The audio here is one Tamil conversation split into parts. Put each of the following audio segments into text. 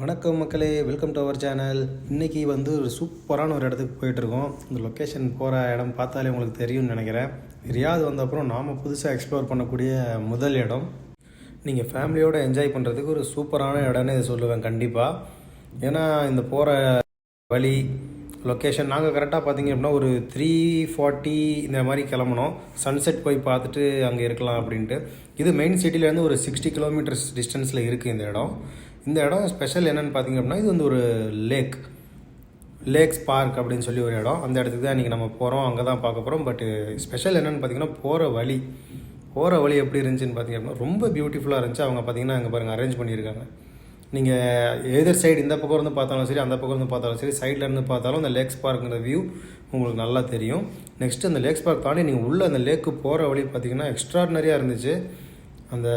வணக்கம் மக்களே, வெல்கம் டு அவர் சேனல். இன்றைக்கி ஒரு சூப்பரான ஒரு இடத்துக்கு போயிட்டுருக்கோம். இந்த லொக்கேஷன் போகிற இடம் பார்த்தாலே உங்களுக்கு தெரியும்னு நினைக்கிறேன். ரியாத் வந்த அப்புறம் நாம் புதுசாக எக்ஸ்ப்ளோர் பண்ணக்கூடிய முதல் இடம். நீங்கள் ஃபேமிலியோடு என்ஜாய் பண்ணுறதுக்கு ஒரு சூப்பரான இடம்னு இதை சொல்லுவேன் கண்டிப்பாக. ஏன்னா இந்த போகிற வழி லொக்கேஷன் நாங்கள் கரெக்டாக பார்த்தீங்க அப்படின்னா ஒரு 3:40 இந்த மாதிரி கிளம்புனோம். சன்செட் போய் பார்த்துட்டு அங்கே இருக்கலாம் அப்படின்ட்டு. இது மெயின் சிட்டிலேருந்து ஒரு 60 கிலோமீட்டர்ஸ் டிஸ்டன்ஸில் இருக்குது இந்த இடம். இந்த இடம் ஸ்பெஷல் என்னென்னு பார்த்தீங்க அப்படின்னா, இது ஒரு லேக்ஸ் பார்க் அப்படின்னு சொல்லி ஒரு இடம். அந்த இடத்துக்கு தான் இன்றைக்கி நம்ம போகிறோம், அங்கே தான் பார்க்க போகிறோம். பட் ஸ்பெஷல் என்னென்னு பார்த்தீங்கன்னா, போகிற வழி எப்படி இருந்துச்சுன்னு பார்த்தீங்க அப்படின்னா ரொம்ப பியூட்டிஃபுல்லாக இருந்துச்சு. அவங்க பார்த்தீங்கன்னா அங்கே பாருங்கள் அரேஞ்ச் பண்ணியிருக்காங்க. நீங்கள் எதர் சைடு இந்த பக்கம் இருந்து பார்த்தாலும் சரி, அந்த பக்கம் இருந்து பார்த்தாலும் சரி, சைடில் இருந்து பார்த்தாலும் அந்த லேக்ஸ் பார்க்குங்கிற வியூ உங்களுக்கு நல்லா தெரியும். நெக்ஸ்ட்டு அந்த லேக்ஸ் பார்க் தாண்டி நீங்கள் உள்ளே அந்த லேக்கு போகிற வழி பார்த்தீங்கன்னா எக்ஸ்ட்ராடினரியாக இருந்துச்சு. அந்த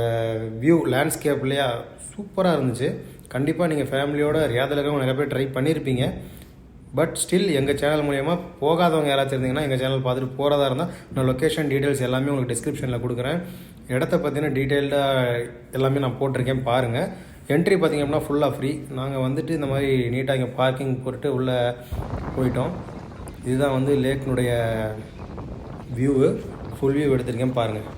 வியூ லேண்ட்ஸ்கேப்லையா சூப்பராக இருந்துச்சு. கண்டிப்பாக நீங்கள் ஃபேமிலியோட ரியாதில் இருக்கவங்க நிறைய பேர் ட்ரை பண்ணியிருப்பீங்க. பட் ஸ்டில் எங்கள் சேனல் மூலயமா போகாதவங்க யாராச்சும் இருந்தீங்கன்னா எங்கள் சேனல் பார்த்துட்டு போகிறதா இருந்தால் நான் லொக்கேஷன் டீட்டெயில்ஸ் எல்லாமே உங்களுக்கு டிஸ்கிரிப்ஷனில் கொடுக்குறேன். இடத்த பற்றின டீட்டெயில்டாக எல்லாமே நான் போட்டிருக்கேன், பாருங்கள். என்ட்ரி பார்த்திங்க அப்படின்னா ஃபுல்லாக ஃப்ரீ. நாங்கள் இந்த மாதிரி நீட்டாக இங்கே பார்க்கிங் போட்டு உள்ளே போயிட்டோம். இதுதான் லேக்கினுடைய வியூவு, ஃபுல் வியூ எடுத்திருக்கேன் பாருங்கள்.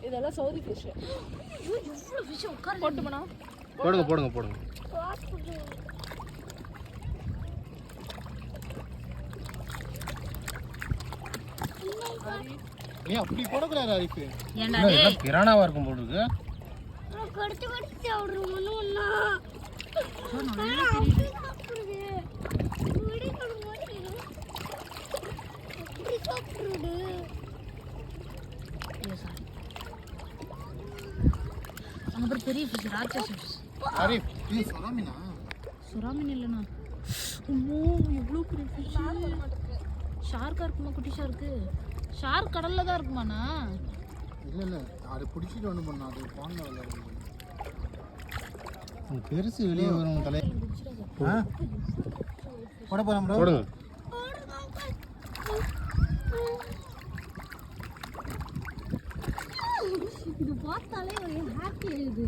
இதெல்லாம் சவுதி ஃபிஷ். இவ்வளோ ஃபிஷ் உட்கார போட்டுமாண்ணா? போடுங்க. நீ அப்படி போடக்கூடாது அரிப்பு. இதெல்லாம் பிரானாவா இருக்கும் போல இருக்கு. கடிச்சு சாப்பிடுறோம்னா அங்க பெரிய ஃபிஷ், ராட்சஸ் ஃபிஷ். அரே இது சுறாமீன் இல்லைண்ணா. அம்மோ எவ்வளோ பெரிய ஃபிஷ். ஷார்க்கா இருக்குமா? குட்டி ஷார்க்கு. ஷார்க் கடல்ல தான் இருக்குமாண்ணா? இல்லை அது பிடிச்சிட்டு ஒன்று பண்ணா, அது பாண்டில் விளையாடுறது. பெருசு வெளியே வரும் தலை. போட போகிறோம் ப்ரோ, போடுங்க. இது பார்த்தாலே ஒரு ஹாப்பி ஆகுது.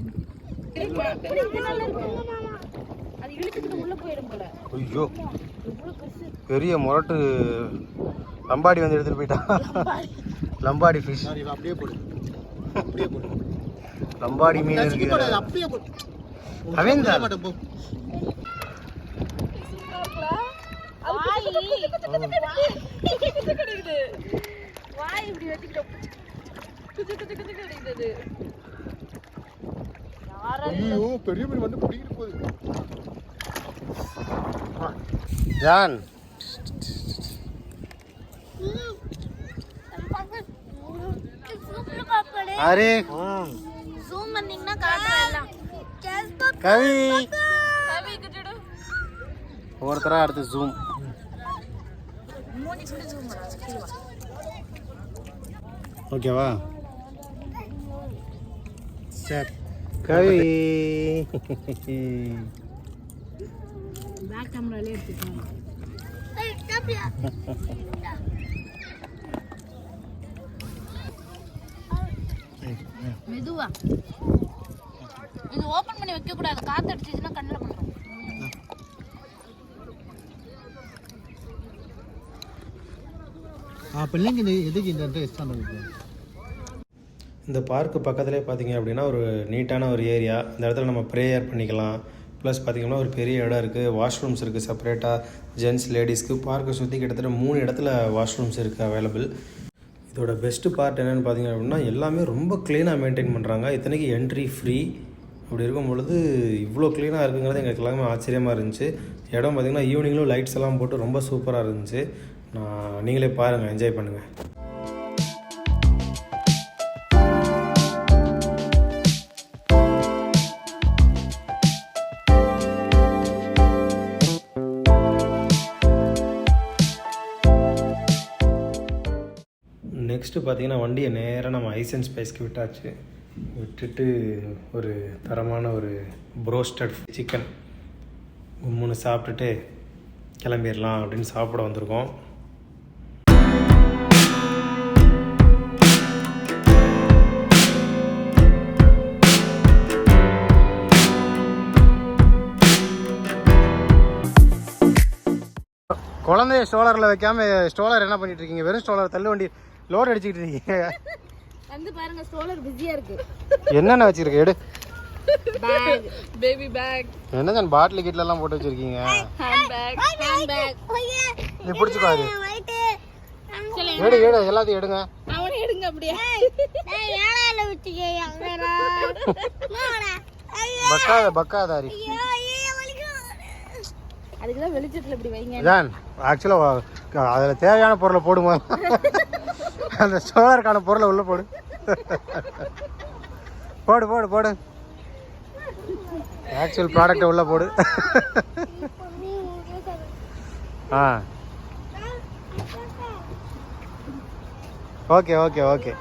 அது இழுத்துட்டு உள்ள போயிடும் போல. ஐயோ பெரிய முரட்டு லம்பாடி எடுத்துட்டு போயிட்டான். லம்பாடி ஃபிஷ். அப்படியே போடு. லம்பாடி மீன் இருக்கு. அப்படியே போடு. அவன்தான் வாய் இப்படி வச்சுக்கிட்டோம். பெரிய மீன் பிடிக்கிட்டு போகுது. ஜான் அரே ஜூம் பண்ணீங்கன்னா காட்டுறேன். கவி கிட்டடு ஒருத்தரா அடுத்து ஜூம். மூஞ்சி கிட்ட ஜூம் பண்ணு. ஓகேவா? சரி கவி பேக் கேமரால எடுத்துக்கோங்க. மெதுவா இது ஓபன் பண்ணி வைக்க கூடாது, காத்து அடிச்சுச்சுன்னா கண்ணில் பண்ணுறோம். பிள்ளைங்க எதுக்கு இந்த இன்ட்ரெஸ்ட் ஆனது? இந்த பார்க்கு பக்கத்துலேயே பார்த்தீங்க அப்படின்னா ஒரு நீட்டான ஒரு ஏரியா. இந்த இடத்துல நம்ம ப்ரேயர் பண்ணிக்கலாம். ப்ளஸ் பார்த்திங்கன்னா ஒரு பெரிய இடம் இருக்குது, வாஷ்ரூம்ஸ் இருக்குது செப்பரேட்டாக ஜென்ட்ஸ் லேடிஸ்க்கு. பார்க்கை சுற்றி கிட்டத்தட்ட 3 இடத்துல வாஷ்ரூம்ஸ் இருக்குது அவைலபிள். இதோட பெஸ்ட்டு பார்ட் என்னென்னு பார்த்தீங்க அப்படின்னா எல்லாமே ரொம்ப க்ளீனாக மெயின்டைன் பண்ணுறாங்க. இத்தனைக்கு என்ட்ரி ஃப்ரீ. அப்படி இருக்கும் பொழுது இவ்வளோ க்ளீனாக இருக்குங்கிறது எங்களுக்கு எல்லாமே ஆச்சரியமாக இருந்துச்சு. இடம் பார்த்திங்கன்னா ஈவினிங்கிலும் லைட்ஸ் எல்லாம் போட்டு ரொம்ப சூப்பராக இருந்துச்சு. நீங்களே பாருங்கள், என்ஜாய் பண்ணுங்கள். நெக்ஸ்ட்டு பார்த்தீங்கன்னா வண்டியை நேராக நம்ம ஐஸ் அண்ட் ஸ்பைஸ்க்கு விட்டாச்சு. விட்டுட்டு ஒரு தரமான ஒரு ப்ரோஸ்டட் சிக்கன் 3 சாப்பிட்டுட்டு கிளம்பிடலாம் அப்படின்னு சாப்பிட வந்திருக்கோம். குழந்தைய ஸ்டோலரில் வைக்காமல் ஸ்டோலர் என்ன பண்ணிட்டு இருக்கீங்க? வெறும் ஸ்டோலர் தள்ளு வண்டி லோட் அடிச்சுக்கிட்டு இருக்கீங்க. வந்து பாருங்க, ஸ்டோலர் பிஸியா இருக்கு. என்னென்ன வச்சிருக்க? எடு. Bag, baby bag. என்ன பாட்டில் கீட்ல எல்லாம் போட்டு வச்சிருக்கீங்க? Hand bag, hand bag. நீ பிடிச்சுக்கோ. எடு எடு, எல்லாத்தையும் எடுங்க. அவனே எடுங்க அப்படியே. ஏழால விட்டுக்கேயா வேற. பக்காதாரி. அதுக்கு தான் வெளிச்சத்துல இப்படி வைங்க. ஜான், ஆக்சுவலா அதில் தேவையான பொருளை போடுமா? அந்த ஸ்டோலருக்கான பொருளை உள்ள போடு. போடு போடு போடு. ஆக்சுவல் ப்ராடக்டை உள்ள போடு. ஆ, ஓகே ஓகே ஓகே.